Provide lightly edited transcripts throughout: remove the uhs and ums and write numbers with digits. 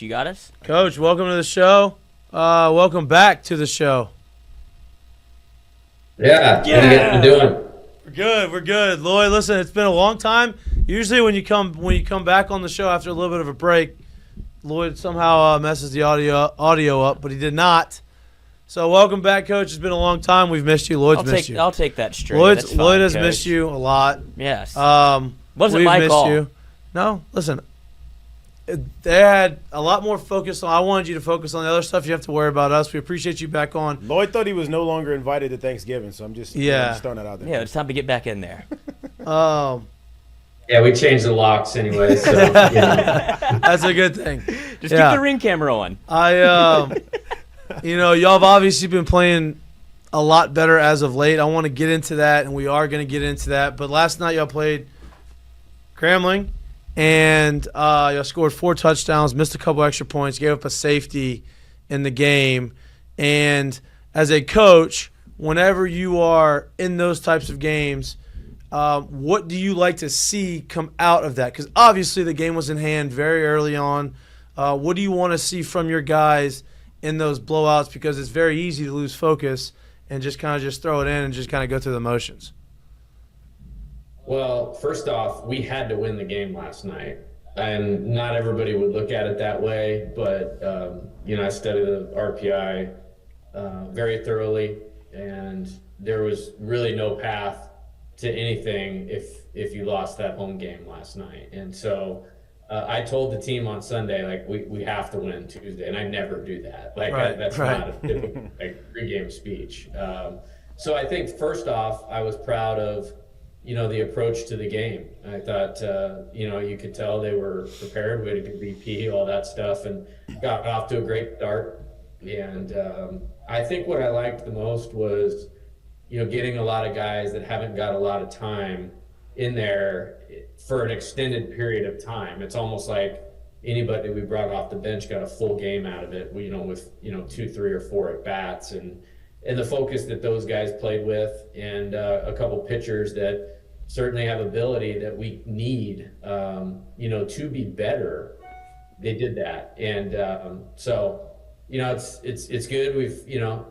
You got us? Coach, welcome to the show. Welcome back to the show. Yeah. What are you guys doing? We're good. Lloyd, listen, it's been a long time. Usually when you come back on the show after a little bit of a break, Lloyd somehow messes the audio up, but he did not. So welcome back, Coach. It's been a long time. We've missed you. Lloyd has that straight. Lloyd has missed you a lot. Yes. Wasn't my call. You. No, listen. They had a lot more focus on. I wanted you to focus on the other stuff. You have to worry about us. We appreciate you back on. Lloyd thought he was no longer invited to Thanksgiving, so I'm just throwing that out there. Yeah, it's time to get back in there. Yeah, we changed the locks anyway, so that's a good thing. Just keep the ring camera on. Y'all have obviously been playing a lot better as of late. I want to get into that, and we are going to get into that. But last night y'all played Grambling, and y'all scored 4 touchdowns, missed a couple extra points, gave up a safety in the game. And as a coach, whenever you are in those types of games, what do you like to see come out of that? Because obviously the game was in hand very early on. What do you want to see from your guys in those blowouts? Because it's very easy to lose focus and just throw it in and just kind of go through the motions. Well, first off, we had to win the game last night. And not everybody would look at it that way, but, I studied the RPI very thoroughly, and there was really no path to anything if you lost that home game last night. And so I told the team on Sunday, we have to win Tuesday, and I never do that. That's not a typical pregame speech. So I think first off, I was proud of the approach to the game. I thought, you could tell they were prepared. We had a good VP, all that stuff, and got off to a great start. And I think what I liked the most was, getting a lot of guys that haven't got a lot of time in there for an extended period of time. It's almost like anybody we brought off the bench got a full game out of it, with 2, 3, or 4 at bats, and the focus that those guys played with, and a couple pitchers that certainly have ability that we need, to be better. They did that, and so it's good.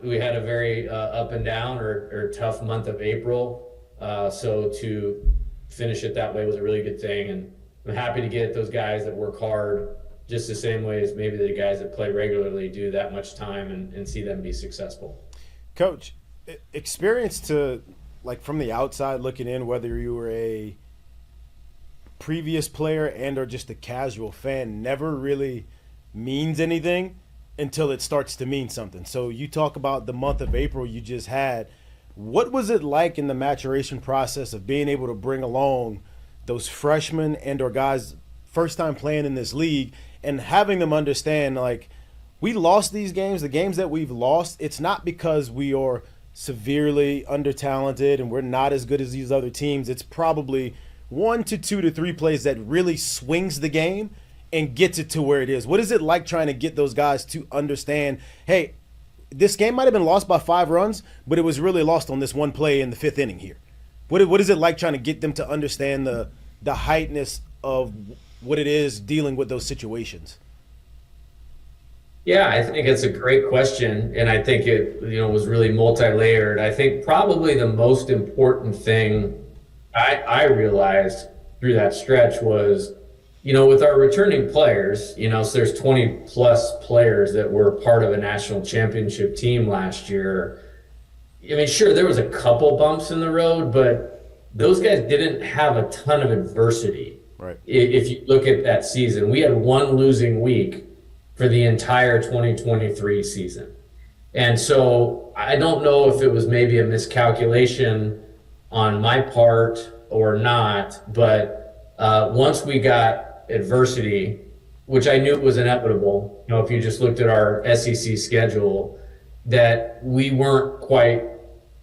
We had a very up and down or tough month of April, so to finish it that way was a really good thing, and I'm happy to get those guys that work hard just the same way as maybe the guys that play regularly do that much time and see them be successful. Coach, experience from the outside looking in, whether you were a previous player and or just a casual fan, never really means anything until it starts to mean something. So you talk about the month of April you just had. What was it like in the maturation process of being able to bring along those freshmen and or guys first time playing in this league and having them understand, we lost these games, the games that we've lost, it's not because we are severely under-talented and we're not as good as these other teams. It's probably 1 to 2 to 3 plays that really swings the game and gets it to where it is. What is it like trying to get those guys to understand, hey, this game might have been lost by 5 runs, but it was really lost on this one play in the 5th inning here? What is it like trying to get them to understand the heightness of what it is dealing with those situations? Yeah, I think it's a great question, and I think it was really multi-layered. I think probably the most important thing I realized through that stretch was, with our returning players, so there's 20 plus players that were part of a national championship team last year. I mean, sure, there was a couple bumps in the road, but those guys didn't have a ton of adversity. Right. If you look at that season, we had 1 losing week for the entire 2023 season. And so I don't know if it was maybe a miscalculation on my part or not, but once we got adversity, which I knew was inevitable, if you just looked at our SEC schedule, that we weren't quite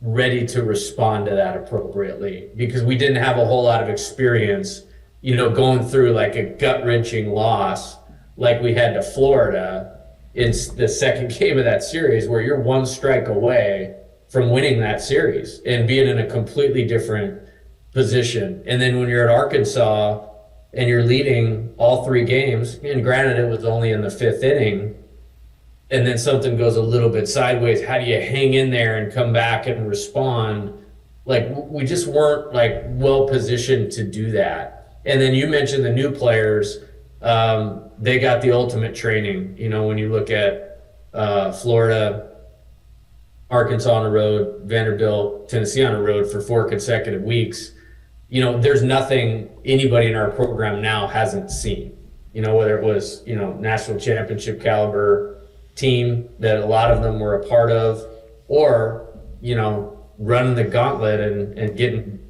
ready to respond to that appropriately because we didn't have a whole lot of experience, going through like a gut-wrenching loss like we had to Florida in the second game of that series, where you're 1 strike away from winning that series and being in a completely different position. And then when you're at Arkansas, and you're leading all 3 games, and granted it was only in the 5th inning, and then something goes a little bit sideways, how do you hang in there and come back and respond? Like, we just weren't like well positioned to do that. And then you mentioned the new players, they got the ultimate training. You know, when you look at Florida, Arkansas on the road, Vanderbilt, Tennessee on the road for 4 consecutive weeks, you know, there's nothing anybody in our program now hasn't seen. You know, whether it was, you know, national championship caliber team that a lot of them were a part of, or, you know, running the gauntlet and getting,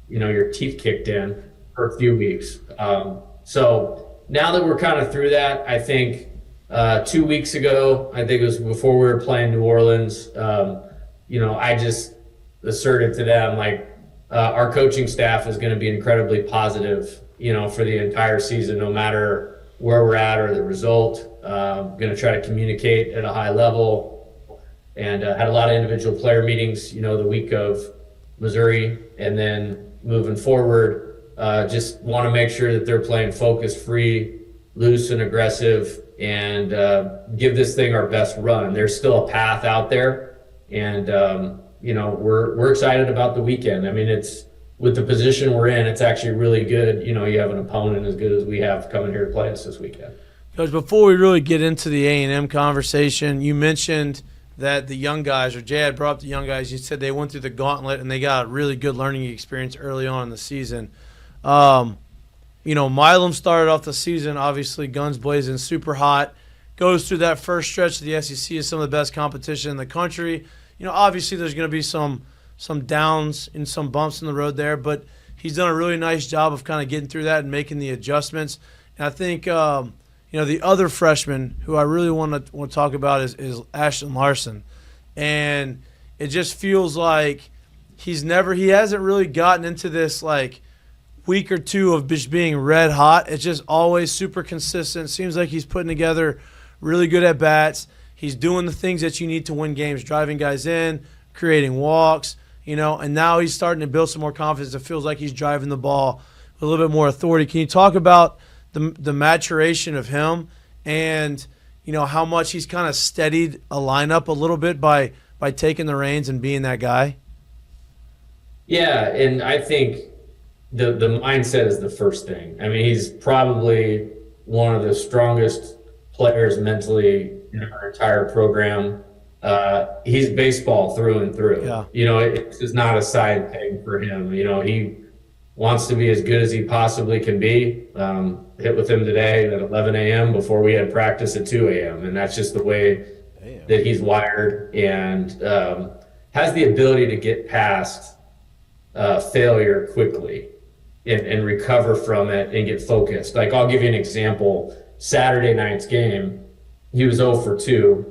you know, your teeth kicked in for a few weeks. So now that we're kind of through that, I think 2 weeks ago, I think it was before we were playing New Orleans, you know, I just asserted to them, like, our coaching staff is going to be incredibly positive, you know, for the entire season, no matter where we're at or the result. Going to try to communicate at a high level, and had a lot of individual player meetings, you know, the week of Missouri, and then moving forward, just want to make sure that they're playing focus free, loose and aggressive, and give this thing our best run. There's still a path out there, and you know, we're excited about the weekend. I mean, it's with the position we're in, it's actually really good. You know, you have an opponent as good as we have coming here to play us this weekend. Coach, before we really get into the A&M conversation, you mentioned that the young guys, or Jay had brought up the young guys, you said they went through the gauntlet and they got a really good learning experience early on in the season. You know, Milam started off the season, obviously guns blazing, super hot, goes through that first stretch of the SEC is some of the best competition in the country. You know, obviously there's going to be some downs and some bumps in the road there, but he's done a really nice job of kind of getting through that and making the adjustments. And I think, you know, the other freshman who I really want to talk about is Ashton Larson. And it just feels like he hasn't really gotten into this, like, week or two of just being red hot. It's just always super consistent. Seems like he's putting together really good at bats. He's doing the things that you need to win games, driving guys in, creating walks, you know, and now he's starting to build some more confidence. It feels like he's driving the ball with a little bit more authority. Can you talk about the maturation of him and, you know, how much he's kind of steadied a lineup a little bit by taking the reins and being that guy? Yeah, and I think the mindset is the first thing. I mean, he's probably one of the strongest players mentally in our entire program. He's baseball through and through. Yeah. You know, it's just not a side thing for him. You know, he wants to be as good as he possibly can be. Hit with him today at 11 a.m. before we had practice at 2 a.m. And that's just the way that he's wired, and has the ability to get past failure quickly and recover from it and get focused. Like, I'll give you an example. Saturday night's game, he was 0 for 2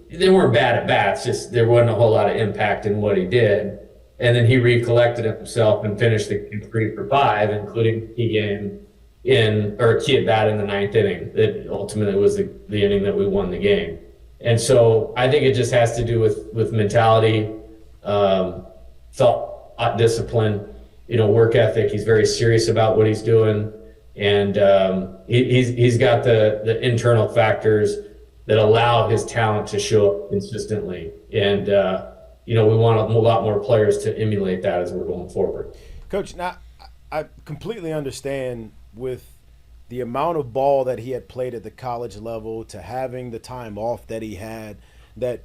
they weren't bad at bats, just there wasn't a whole lot of impact in what he did. And then he recollected himself and finished the game 3 for 5, including a key at bat in the 9th inning. That ultimately was the inning that we won the game. And so I think it just has to do with mentality, thought, discipline, you know, work ethic. He's very serious about what he's doing, and he's got the internal factors that allow his talent to show up consistently. And, you know, we want a lot more players to emulate that as we're going forward. Coach, now I completely understand with the amount of ball that he had played at the college level to having the time off that he had, that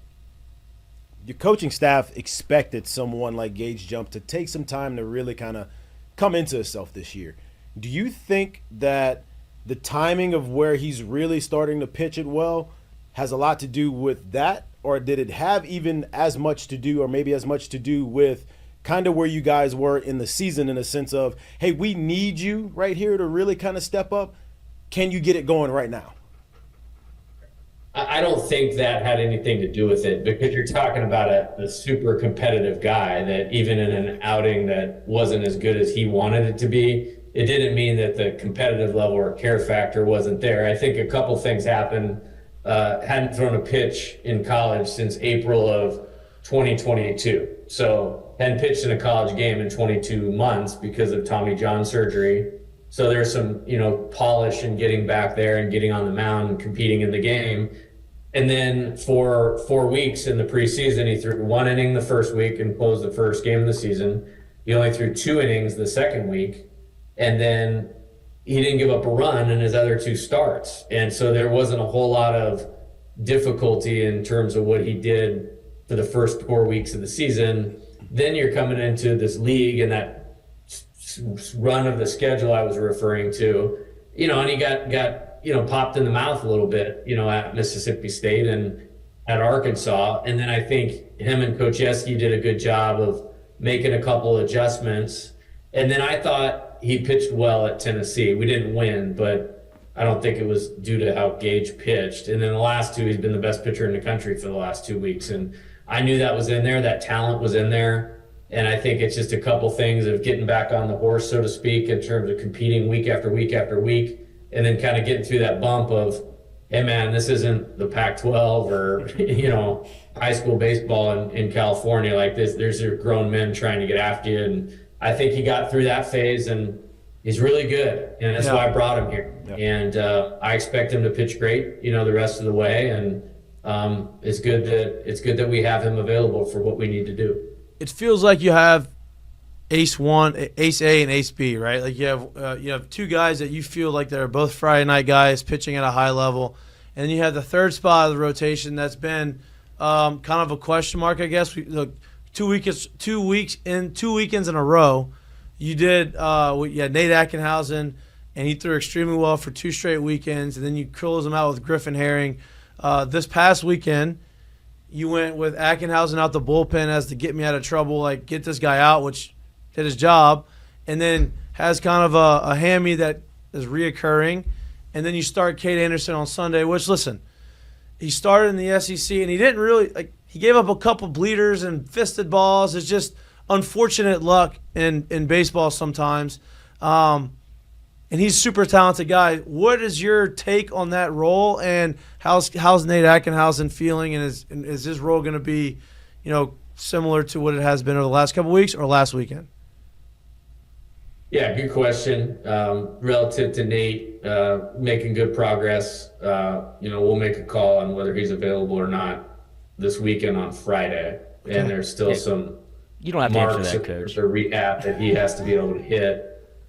your coaching staff expected someone like Gage Jump to take some time to really kind of come into himself this year. Do you think that the timing of where he's really starting to pitch it well has a lot to do with that, or did it have even as much to do, or maybe as much to do with kind of where you guys were in the season, in a sense of, hey, we need you right here to really kind of step up? Can you get it going right now? I don't think that had anything to do with it, because you're talking about a super competitive guy that even in an outing that wasn't as good as he wanted it to be, it didn't mean that the competitive level or care factor wasn't there. I think a couple things happened. Hadn't thrown a pitch in college since April of 2022. So hadn't pitched in a college game in 22 months because of Tommy John surgery. So there's some, polish and getting back there and getting on the mound and competing in the game. And then for 4 weeks in the preseason, he threw 1 inning the first week and closed the first game of the season. He only threw 2 innings the second week. And then he didn't give up a run in his other 2 starts. And so there wasn't a whole lot of difficulty in terms of what he did for the first 4 weeks of the season. Then you're coming into this league and that run of the schedule I was referring to, and he got popped in the mouth a little bit, at Mississippi State and at Arkansas. And then I think him and Coach Yeski did a good job of making a couple adjustments. And then I thought he pitched well at Tennessee. We didn't win, but I don't think it was due to how Gage pitched. And then the last 2, he's been the best pitcher in the country for the last 2 weeks. And I knew that was in there, that talent was in there. And I think it's just a couple things of getting back on the horse, so to speak, in terms of competing week after week after week, and then kind of getting through that bump of, hey, man, this isn't the Pac-12 or, high school baseball in California like this. There's your grown men trying to get after you. And I think he got through that phase, and he's really good. And that's why I brought him here. Yeah. And I expect him to pitch great, the rest of the way. And it's good that we have him available for what we need to do. It feels like you have ace A and ace B, right? Like you have 2 guys that you feel like they're both Friday night guys pitching at a high level, and then you have the third spot of the rotation that's been kind of a question mark, I guess. 2 weekends in a row, you had Nate Ackenhausen, and he threw extremely well for 2 straight weekends, and then you close him out with Griffin Herring. This past weekend, you went with Ackenhausen out the bullpen as to get me out of trouble, like get this guy out, which did his job, and then has kind of a hammy that is reoccurring. And then you start Cade Anderson on Sunday, which, listen, he started in the SEC, and he didn't really – he gave up a couple bleeders and fisted balls. It's just unfortunate luck in baseball sometimes. And he's a super talented guy. What is your take on that role, and how's Nate Ackenhausen feeling, and is his role going to be, similar to what it has been over the last couple of weeks or last weekend? Yeah, good question. Relative to Nate, making good progress. We'll make a call on whether he's available or not this weekend on Friday, and there's still some you don't have to answer that, Coach. Coach. Or rehab that he has to be able to hit.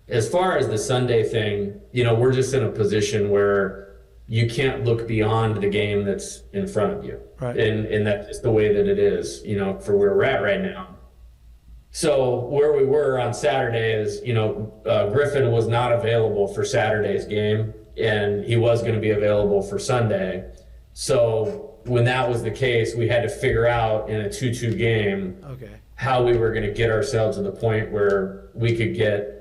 As far as the Sunday thing, we're just in a position where you can't look beyond the game that's in front of you. Right. And that's just the way that it is, for where we're at right now. So where we were on Saturday is, Griffin was not available for Saturday's game, and he was going to be available for Sunday. So when that was the case, we had to figure out in a 2-2 game how we were going to get ourselves to the point where we could get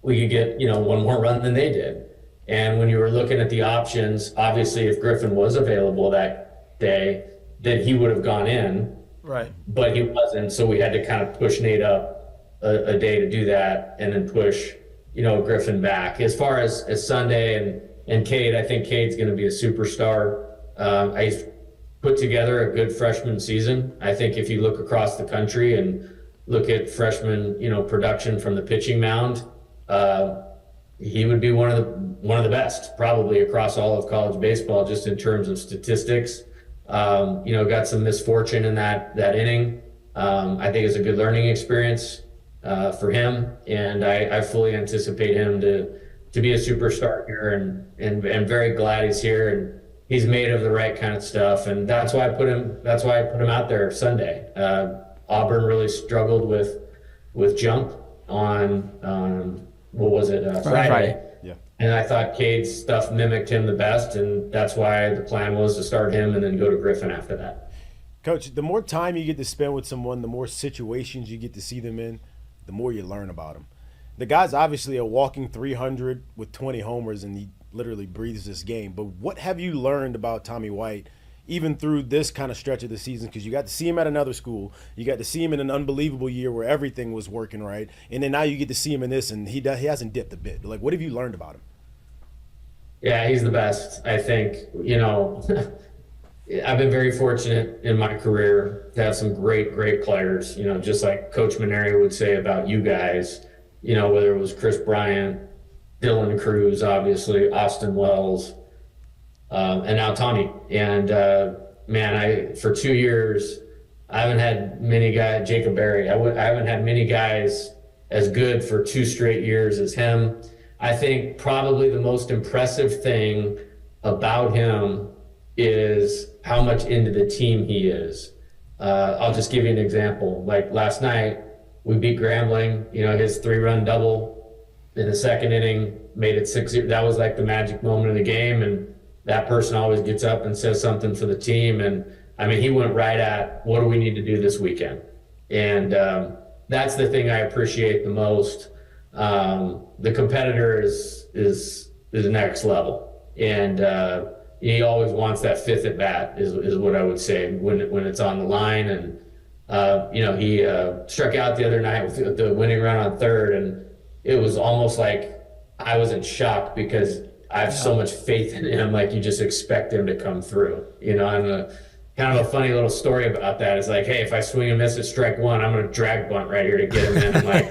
one more run than they did. And when you were looking at the options, obviously if Griffin was available that day, then he would have gone in. Right. But he wasn't, so we had to kind of push Nate up a day to do that, and then push, Griffin back. As far as Sunday and Cade, I think Cade's going to be a superstar. He's put together a good freshman season. I think if you look across the country and look at freshman, production from the pitching mound, he would be one of the best probably across all of college baseball, just in terms of statistics. Got some misfortune in that inning. I think it's a good learning experience for him, and I fully anticipate him to be a superstar here, and very glad he's here, and he's made of the right kind of stuff, and that's why I put him out there Sunday. Auburn really struggled with Jump on what was it, Friday. Yeah. And I thought Cade's stuff mimicked him the best, and that's why the plan was to start him and then go to Griffin after that. Coach, the more time you get to spend with someone, the more situations you get to see them in, the more you learn about them. The guy's obviously a walking 300 with 20 homers, and he literally breathes this game. But what have you learned about Tommy White, even through this kind of stretch of the season? Because you got to see him at another school. You got to see him in an unbelievable year where everything was working right. And then now you get to see him in this, and he hasn't dipped a bit. Like, what have you learned about him? Yeah, he's the best. I think, I've been very fortunate in my career to have some great, great players, just like Coach Managerial would say about you guys, whether it was Chris Bryant, Dylan Cruz, obviously, Austin Wells, and now Tommy. And man, for 2 years, I haven't had many guys. Jacob Berry. I haven't had many guys as good for 2 straight years as him. I think probably the most impressive thing about him is how much into the team he is. I'll just give you an example. Like last night, we beat Grambling. His 3-run double in the second inning made it 6-0. That was like the magic moment of the game, and that person always gets up and says something for the team. And I mean, he went right at, what do we need to do this weekend? And that's the thing I appreciate the most. The competitor is next level, and he always wants that 5th at bat is what I would say when it's on the line. And he struck out the other night with the winning run on 3rd, and it was almost like I was in shock because I have so much faith in him. Like, you just expect him to come through, and kind of a funny little story about that is like, hey, if I swing and miss at strike 1, I'm going to drag bunt right here to get him in. I'm like,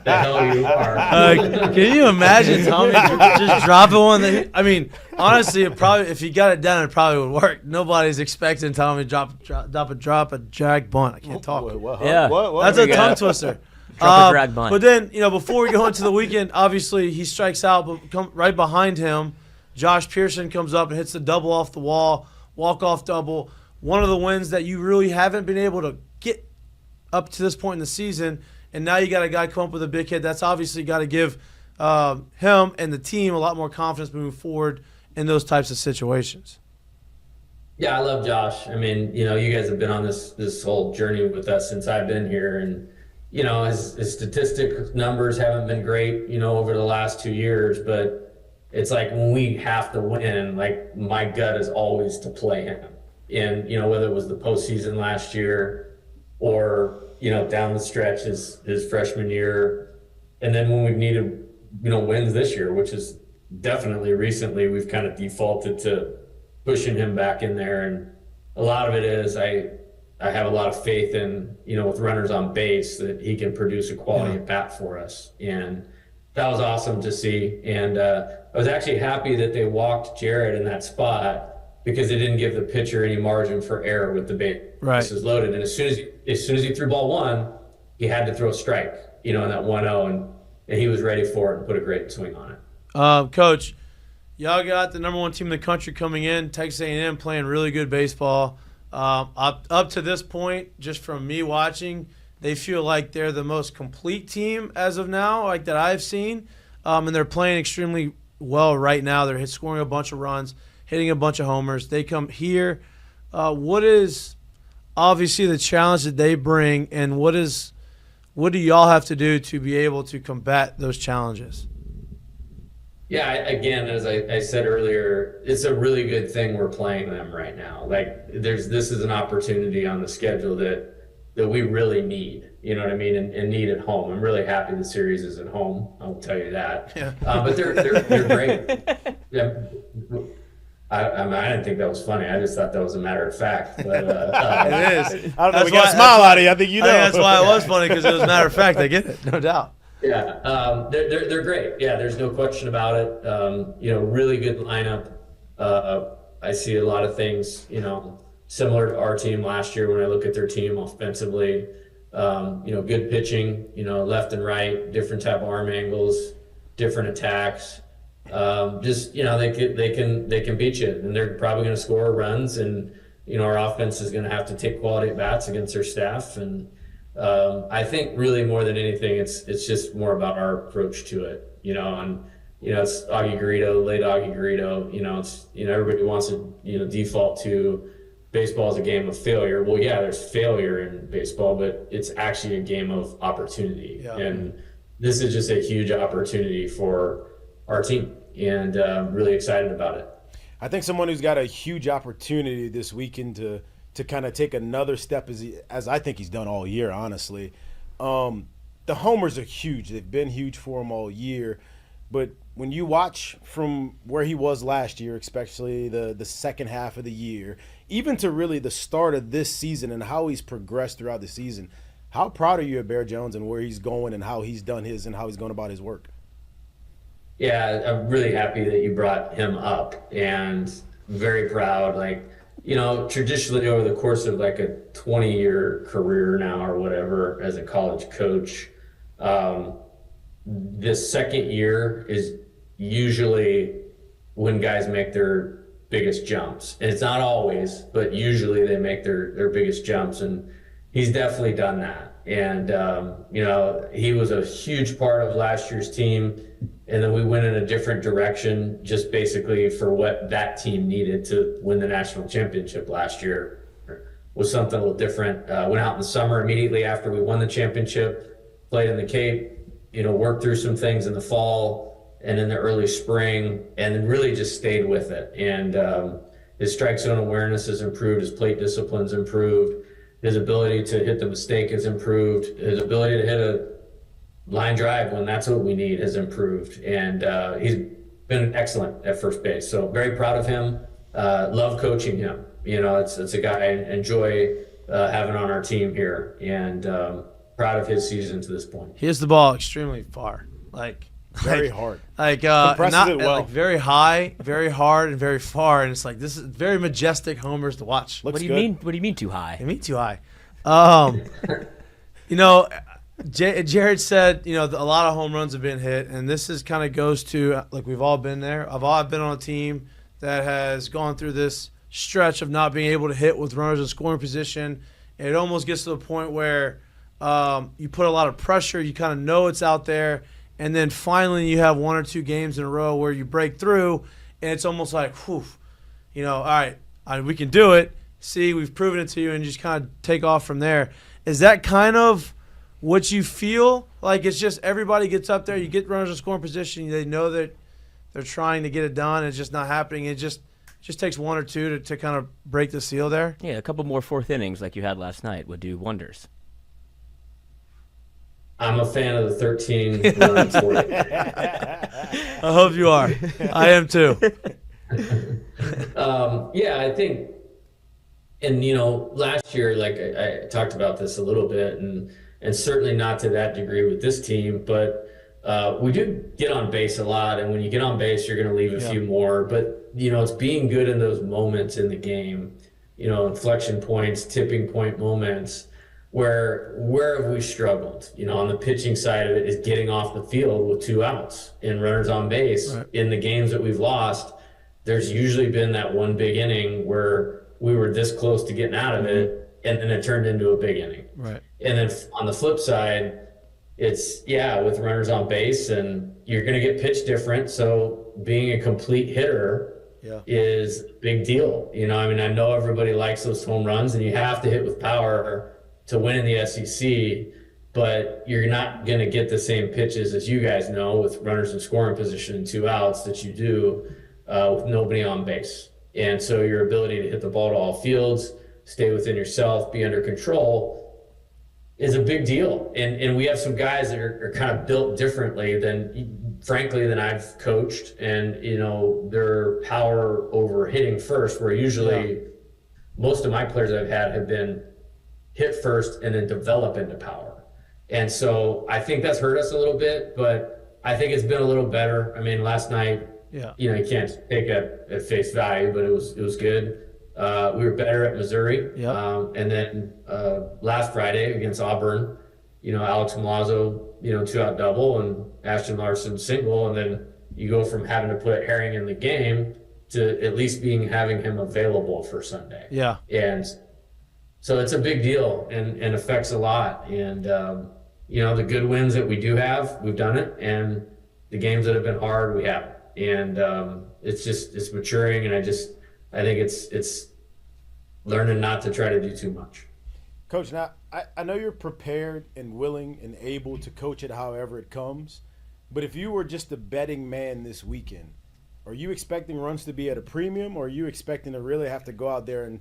the hell you are. Can you imagine Tommy just dropping one? Honestly, if he got it down, it probably would work. Nobody's expecting Tommy to drop a drag bunt. I can't talk. What? That's a tongue twister. Drop a drag bunt. But then, before we go into the weekend, obviously he strikes out, but right behind him, Josh Pearson comes up and hits the double off the wall. Walk-off double, one of the wins that you really haven't been able to get up to this point in the season, and now you got a guy come up with a big hit. That's obviously got to give him and the team a lot more confidence moving forward in those types of situations. Yeah, I love Josh. I mean, you guys have been on this whole journey with us since I've been here, and his statistic numbers haven't been great, over the last 2 years, but it's like when we have to win, like my gut is always to play him. And, whether it was the postseason last year or, down the stretch his freshman year. And then when we've needed, wins this year, which is definitely recently, we've kind of defaulted to pushing him back in there. And a lot of it is I have a lot of faith in, with runners on base that he can produce a quality at bat for us. And that was awesome to see. And I was actually happy that they walked Jared in that spot because it didn't give the pitcher any margin for error with the bases loaded. And as soon as he threw ball 1, he had to throw a strike, in that 1-0, and he was ready for it and put a great swing on it. Coach, y'all got the number 1 team in the country coming in, Texas A&M, playing really good baseball. Up to this point, just from me watching, they feel like they're the most complete team as of now, like that I've seen, and they're playing extremely well right now. They're scoring a bunch of runs, hitting a bunch of homers. They come here. What is obviously the challenge that they bring, and what do y'all have to do to be able to combat those challenges? Yeah, again, as I said earlier, it's a really good thing we're playing them right now. Like, this is an opportunity on the schedule that we really need, you know what I mean, and need at home. I'm really happy the series is at home, I'll tell you that. Yeah. But they're great. Yeah. I didn't think that was funny. I just thought that was a matter of fact. But, it is. I don't know. We got a smile out of you. I think that's why it was funny, because it was a matter of fact. I get it, no doubt. Yeah, they're great. Yeah, there's no question about it. Really good lineup. I see a lot of things, similar to our team last year when I look at their team offensively. Good pitching, left and right, different type of arm angles, different attacks. They can beat you, and they're probably going to score runs, and our offense is going to have to take quality at bats against their staff. And I think really more than anything, it's just more about our approach to it. It's Augie Garrido, late Augie Garrido. Everybody wants to default to baseball is a game of failure. Well, yeah, there's failure in baseball, but it's actually a game of opportunity. Yeah. And this is just a huge opportunity for our team, and really excited about it. I think someone who's got a huge opportunity this weekend to kind of take another step as I think he's done all year, honestly. The homers are huge. They've been huge for him all year. But when you watch from where he was last year, especially the second half of the year, even to really the start of this season and how he's progressed throughout the season, how proud are you of Bear Jones and where he's going and how he's done his and how he's going about his work? Yeah, I'm really happy that you brought him up and very proud. Like, traditionally over the course of like a 20-year career now or whatever as a college coach, this second year is usually when guys make their biggest jumps. And it's not always, but usually they make their biggest jumps. And he's definitely done that. And, he was a huge part of last year's team. And then we went in a different direction, just basically for what that team needed to win the national championship last year. Was something a little different. Went out in the summer immediately after we won the championship, played in the Cape, worked through some things in the fall and in the early spring, and then really just stayed with it. And his strike zone awareness has improved, his plate discipline's improved, his ability to hit the mistake has improved, his ability to hit a line drive when that's what we need has improved. And he's been excellent at first base. So very proud of him. Love coaching him. It's a guy I enjoy having on our team here, and proud of his season to this point. He hits the ball extremely far, very hard. Compresses it well. Very high, very hard, and very far. And it's like this is very majestic homers to watch. What do you mean? What do you mean too high? I mean too high. Jared said, a lot of home runs have been hit, and this is kind of goes to like we've all been there. I've all been on a team that has gone through this stretch of not being able to hit with runners in scoring position, and it almost gets to the point where you put a lot of pressure. You kind of know it's out there, and then finally you have one or two games in a row where you break through, and it's almost like, whew, all right, we can do it. See, we've proven it to you, and you just kind of take off from there. Is that kind of what you feel? Like it's just everybody gets up there, you get runners in scoring position, they know that they're trying to get it done, and it's just not happening. It just takes one or two to kind of break the seal there? Yeah, a couple more fourth innings like you had last night would do wonders. I'm a fan of the 13 runs. I hope you are. I am too. Yeah, I think, and last year, like I talked about this a little bit, and certainly not to that degree with this team, but we do get on base a lot, and when you get on base, you're going to leave a few more. But it's being good in those moments in the game, inflection points, tipping point moments. Where have we struggled? On the pitching side of it is getting off the field with 2 outs and runners on base. Right. In the games that we've lost, there's usually been that one big inning where we were this close to getting out of it, and then it turned into a big inning. Right. And then on the flip side, it's, with runners on base, and you're going to get pitched different. So being a complete hitter is a big deal. I know everybody likes those home runs, and you have to hit with power to win in the SEC, but you're not going to get the same pitches, as you guys know, with runners in scoring position and 2 outs that you do with nobody on base. And so your ability to hit the ball to all fields, stay within yourself, be under control is a big deal. And we have some guys that are kind of built differently than I've coached, and, their power over hitting first, where usually most of my players I've had have been hit first and then develop into power. And so I think that's hurt us a little bit, but I think it's been a little better. Last night, you can't take it at face value, but it was good. We were better at Missouri. And then last Friday against Auburn, Alex Milazzo, 2-out double, and Ashton Larson single. And then you go from having to put Herring in the game to at least having him available for Sunday. Yeah. And so it's a big deal and affects a lot. And, the good wins that we do have, we've done it. And the games that have been hard, we haven't. And it's maturing. And I think it's learning not to try to do too much. Coach, now I know you're prepared and willing and able to coach it however it comes. But if you were just a betting man this weekend, are you expecting runs to be at a premium, or are you expecting to really have to go out there and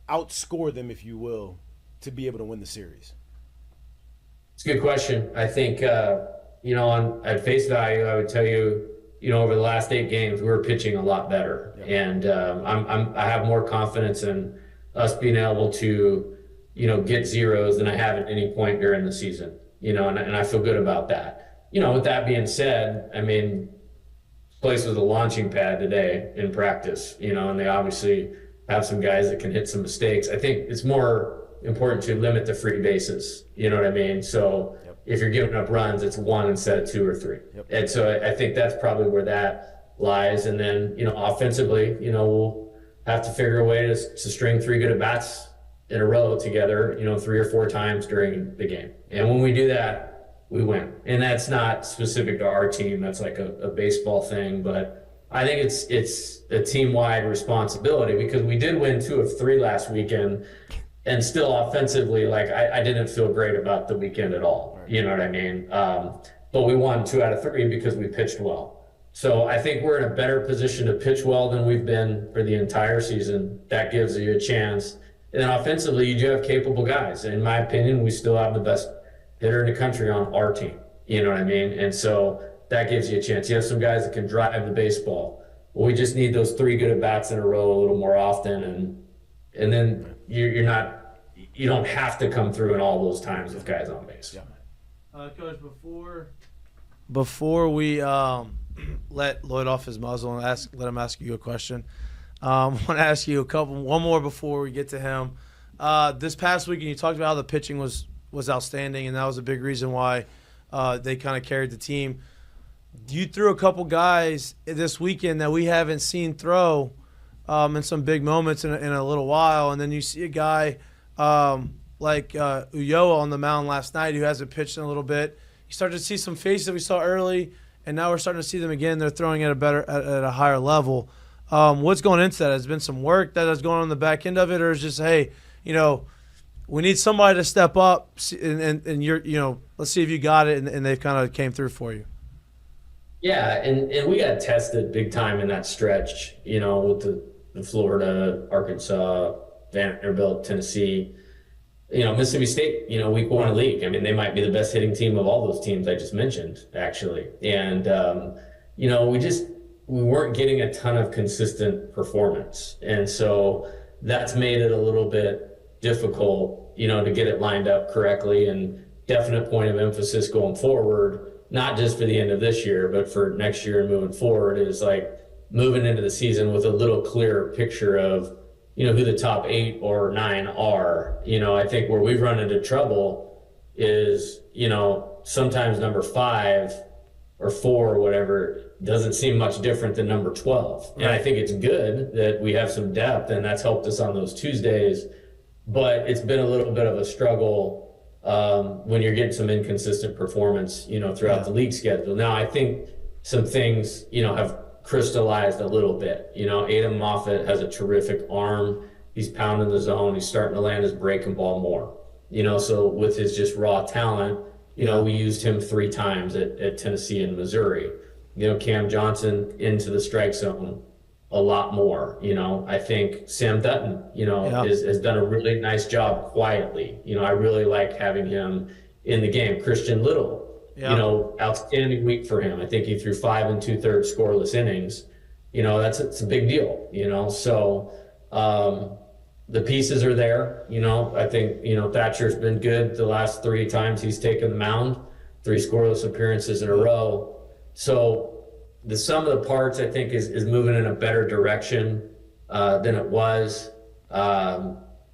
outscore them, if you will, to be able to win the series? It's a good question. I think, at face value, I would tell you, over the last 8 games, we were pitching a lot better. Yep. And I have more confidence in us being able to, get zeros than I have at any point during the season, and I feel good about that. with that being said, I mean, place was a launching pad today in practice, and they obviously have some guys that can hit some mistakes. I think it's more important to limit the free bases. You know what I mean? So if you're giving up runs, it's 1 instead of 2 or 3. And so I think that's probably where that lies. And then, offensively, we'll have to figure a way to string 3 good at-bats in a row together, 3 or 4 times during the game. And when we do that, we win. And that's not specific to our team. That's like a baseball thing. But I think it's a team-wide responsibility, because we did win 2 of 3 last weekend, and still offensively, like I didn't feel great about the weekend at all. You know what I mean? But we won 2 out of 3 because we pitched well. So I think we're in a better position to pitch well than we've been for the entire season. That gives you a chance. And then offensively, you do have capable guys. In my opinion, we still have the best hitter in the country on our team. You know what I mean? And so that gives you a chance. You have some guys that can drive the baseball. Well, we just need those 3 good at-bats in a row a little more often. And then you don't have to come through in all those times with guys on base. Coach, before we let Lloyd off his muzzle and let him ask you a question, I want to ask you one more before we get to him. This past weekend, you talked about how the pitching was outstanding, and that was a big reason why they kind of carried the team. You threw a couple guys this weekend that we haven't seen throw in some big moments in a little while, and then you see a guy like Ulloa on the mound last night who hasn't pitched in a little bit. You start to see some faces that we saw early, and now we're starting to see them again. They're throwing at a higher level. What's going into that? Has been some work that is going on the back end of it, or is just, hey, we need somebody to step up, and you're, let's see if you got it, and they've kind of came through for you. Yeah, and we got tested big time in that stretch, with the Florida, Arkansas, Vanderbilt, Tennessee, Mississippi State, week 1 of league. I mean, they might be the best hitting team of all those teams I just mentioned, actually. And, we weren't getting a ton of consistent performance. And so that's made it a little bit difficult, to get it lined up correctly. And definite point of emphasis going forward, not just for the end of this year, but for next year and moving forward, is like moving into the season with a little clearer picture of, who the top 8 or 9 are. I think where we've run into trouble is, sometimes number 5 or 4 or whatever doesn't seem much different than number 12. And I think it's good that we have some depth, and that's helped us on those Tuesdays. But it's been a little bit of a struggle when you're getting some inconsistent performance, throughout the league schedule. Now, I think some things, have crystallized a little bit. Adam Moffitt has a terrific arm. He's pounding the zone. He's starting to land his breaking ball more. So with his just raw talent, we used him 3 times at Tennessee and Missouri. Cam Johnson into the strike zone a lot more. I think Sam Dutton, has done a really nice job quietly. I really like having him in the game. Christian Little, outstanding week for him. I think he threw 5 2/3 scoreless innings. It's a big deal, So the pieces are there. I think, Thatcher's been good the last 3 times he's taken the mound, 3 scoreless appearances in a row. So the sum of the parts, I think, is moving in a better direction than it was.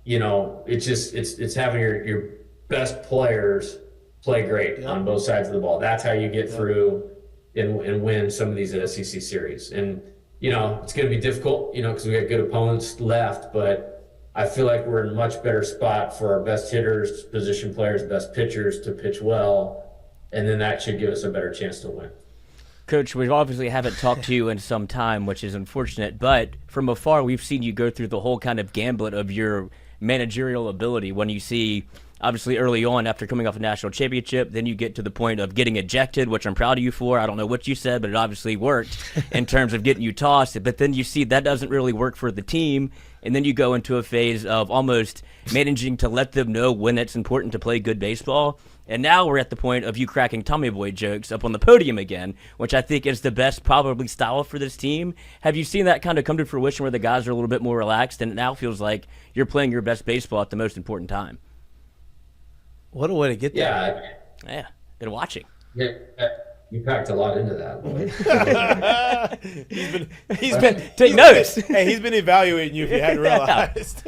It's having your best players play great on both sides of the ball. That's how you get through and win some of these SEC series. And, it's going to be difficult, because we got good opponents left, but I feel like we're in a much better spot for our best hitters, position players, best pitchers to pitch well, and then that should give us a better chance to win. Coach, we obviously haven't talked to you in some time, which is unfortunate, but from afar, we've seen you go through the whole kind of gambit of your managerial ability. When you see, obviously early on after coming off a national championship, then you get to the point of getting ejected, which I'm proud of you for. I don't know what you said, but it obviously worked in terms of getting you tossed. But then you see that doesn't really work for the team, and then you go into a phase of almost managing to let them know when it's important to play good baseball. And now we're at the point of you cracking Tommy Boy jokes up on the podium again, which I think is the best probably style for this team. Have you seen that kind of come to fruition where the guys are a little bit more relaxed and it now feels like you're playing your best baseball at the most important time? What a way to get there. Yeah, been watching. Yeah, You packed a lot into that. he's been Take notes. Hey, he's been evaluating you if you hadn't realized.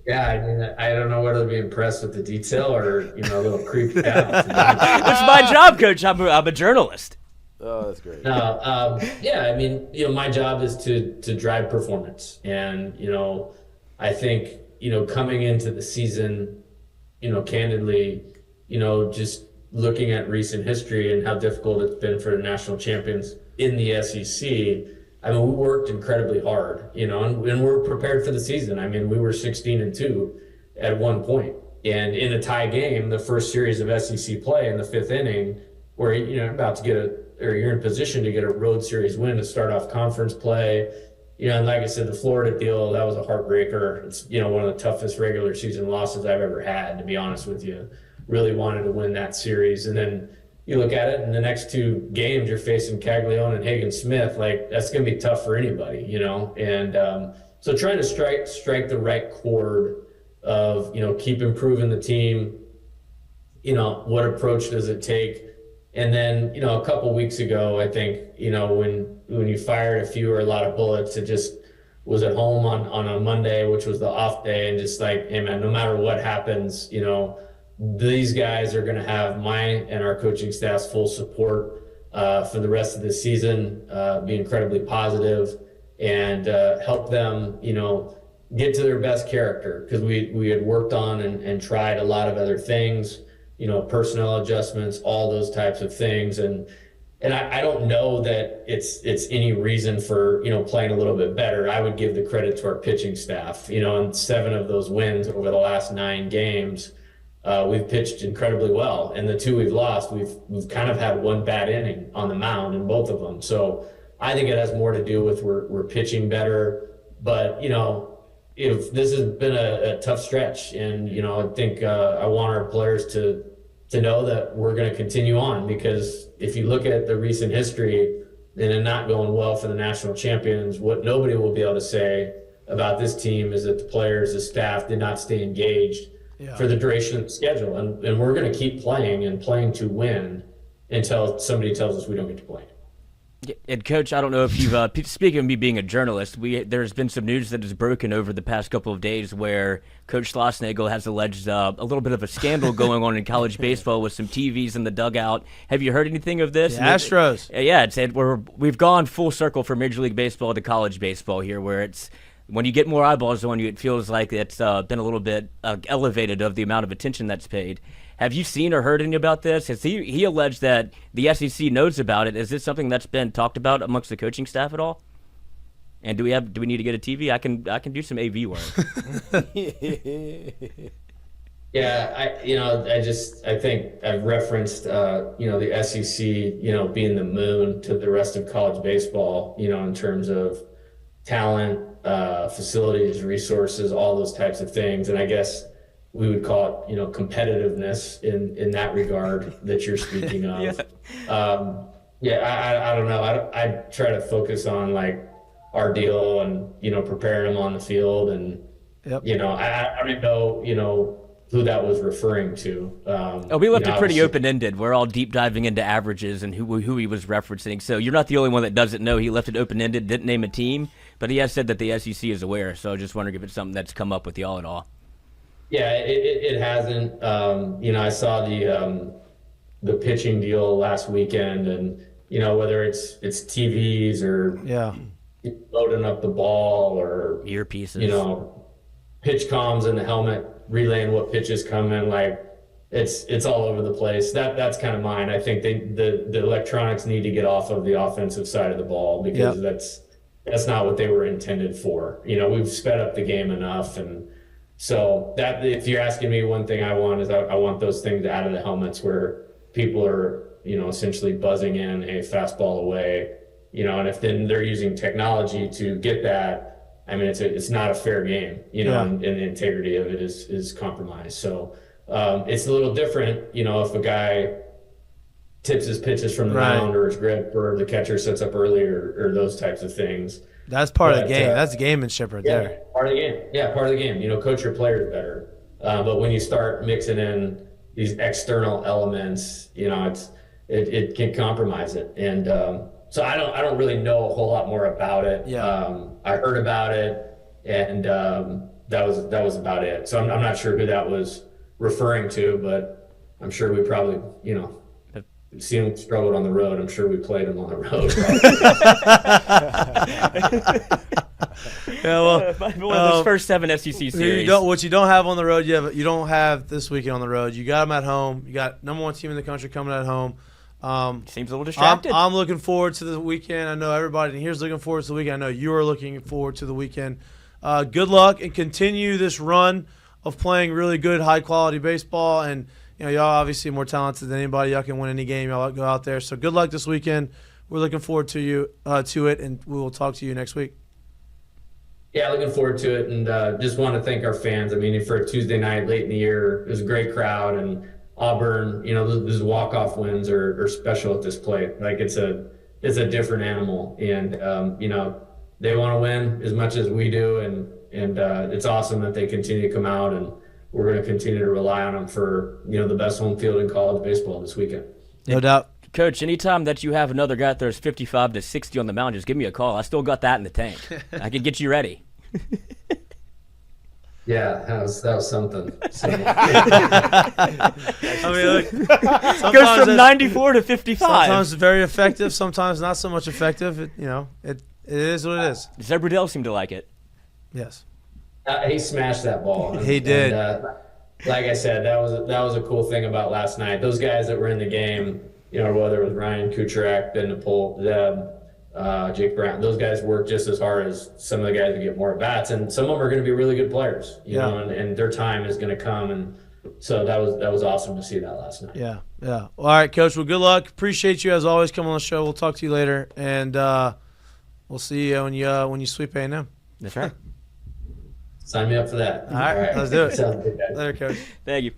Yeah, I mean, I don't know whether to be impressed with the detail or a little creeped out. It's my job, Coach. I'm a journalist. Oh, that's great. No, yeah, I mean, my job is to drive performance, and I think coming into the season, candidly, just looking at recent history and how difficult it's been for the national champions in the SEC. I mean, we worked incredibly hard, and we're prepared for the season. I mean, we were 16-2 at one point, and in a tie game, the first series of SEC play in the 5th inning, where you're about to you're in position to get a road series win to start off conference play. And like I said, the Florida deal, that was a heartbreaker. It's one of the toughest regular season losses I've ever had, to be honest with you. Really wanted to win that series, and then you look at it, and the next 2 games you're facing Caglione and Hagen Smith. Like, that's going to be tough for anybody, And so trying to strike the right chord of keep improving the team. What approach does it take? And then a couple weeks ago, I think when you fired a few or a lot of bullets, it just was at home on a Monday, which was the off day, and just like, hey man, no matter what happens, these guys are going to have my and our coaching staff's full support for the rest of the season, be incredibly positive and help them, get to their best character, because we had worked on and tried a lot of other things, personnel adjustments, all those types of things. And I don't know that it's any reason for, playing a little bit better. I would give the credit to our pitching staff, and 7 of those wins over the last 9 games. We've pitched incredibly well, and the 2 we've lost, we've kind of had one bad inning on the mound in both of them. So I think it has more to do with we're pitching better. But if this has been a tough stretch, and I think I want our players to know that we're going to continue on, because if you look at the recent history and it not going well for the national champions, what nobody will be able to say about this team is that the players, the staff did not stay engaged for the duration of the schedule. And we're going to keep playing and playing to win until somebody tells us we don't get to play. And Coach, I don't know if you've speaking of me being a journalist, there's been some news that has broken over the past couple of days where Coach Schlossnagle has alleged a little bit of a scandal going on in college baseball with some TVs in the dugout. Have you heard anything of this? The Astros. We've gone full circle from Major League Baseball to college baseball here, where it's when you get more eyeballs on you, it feels like it's been a little bit elevated of the amount of attention that's paid. Have you seen or heard any about this? Has he alleged that the SEC knows about it? Is this something that's been talked about amongst the coaching staff at all? And do we need to get a TV? I can do some AV work. Yeah, I think I've referenced the SEC being the moon to the rest of college baseball, in terms of talent, facilities, resources, all those types of things. And I guess we would call it, competitiveness in that regard that you're speaking of. I don't know. I try to focus on like our deal and, preparing them on the field. And, I don't even know, who that was referring to. We left it pretty open-ended. We're all deep diving into averages and who he was referencing. So you're not the only one that doesn't know. He left it open-ended, didn't name a team, but he has said that the SEC is aware. So I just wondering if it's something that's come up with y'all at all. Yeah, it hasn't. I saw the pitching deal last weekend, and whether it's TVs or loading up the ball or earpieces, pitch comms in the helmet, relaying what pitches come in, like it's all over the place. That's kind of mine. I think the electronics need to get off of the offensive side of the ball, because that's not what they were intended for. We've sped up the game enough, and so that, if you're asking me, one thing I want is I want those things out of the helmets where people are, essentially buzzing in a fastball away, and if then they're using technology to get that, I mean, it's not a fair game, and the integrity of it is compromised. So it's a little different, if a guy tips his pitches from the mound or his grip, or the catcher sets up early, or those types of things. That's part of the game. That's gamemanship right there. Part of the game. Yeah, part of the game. Coach your players better. But when you start mixing in these external elements, it can compromise it. And so I don't really know a whole lot more about it. Yeah. I heard about it, and that was about it. So I'm not sure who that was referring to, but I'm sure we probably, seeing him struggled on the road. I'm sure we played him on the road. Yeah, well, One of those first 7 SEC series. What you don't have on the road, you don't have this weekend on the road. You got them at home. You got number 1 team in the country coming at home. Seems a little distracted. I'm looking forward to the weekend. I know everybody in here's looking forward to the weekend. I know you are looking forward to the weekend. Good luck and continue this run of playing really good, high-quality baseball. And, y'all obviously more talented than anybody. Y'all can win any game. Y'all go out there. So good luck this weekend. We're looking forward to it, and we will talk to you next week. Yeah, looking forward to it, and just want to thank our fans. I mean, for a Tuesday night late in the year, it was a great crowd, and Auburn, those walk-off wins are special at this plate. Like it's a different animal, and they want to win as much as we do, and it's awesome that they continue to come out, and we're going to continue to rely on them for the best home field in college baseball this weekend. No doubt. Coach, anytime that you have another guy that throws 55 to 60 on the mound, just give me a call. I still got that in the tank. I can get you ready. Yeah, that was something. So, I mean, look, goes from 94 to 55. Sometimes very effective, sometimes not so much effective. It is what it is. Does everybody else seem to like it? Yes. he smashed that ball. He did. And, like I said, that was a cool thing about last night. Those guys that were in the game, whether it was Ryan Kucherak, Ben Napol, Zeb, Jake Brown, those guys work just as hard as some of the guys that get more at bats, and some of them are going to be really good players, and their time is going to come. And so that was awesome to see that last night. Yeah. All right, Coach. Well, good luck. Appreciate you as always. Come on the show. We'll talk to you later, and we'll see you when you sweep A&M. That's right. Sign me up for that. All right. Let's do it. Sounds good, guys. Later, Coach. Thank you.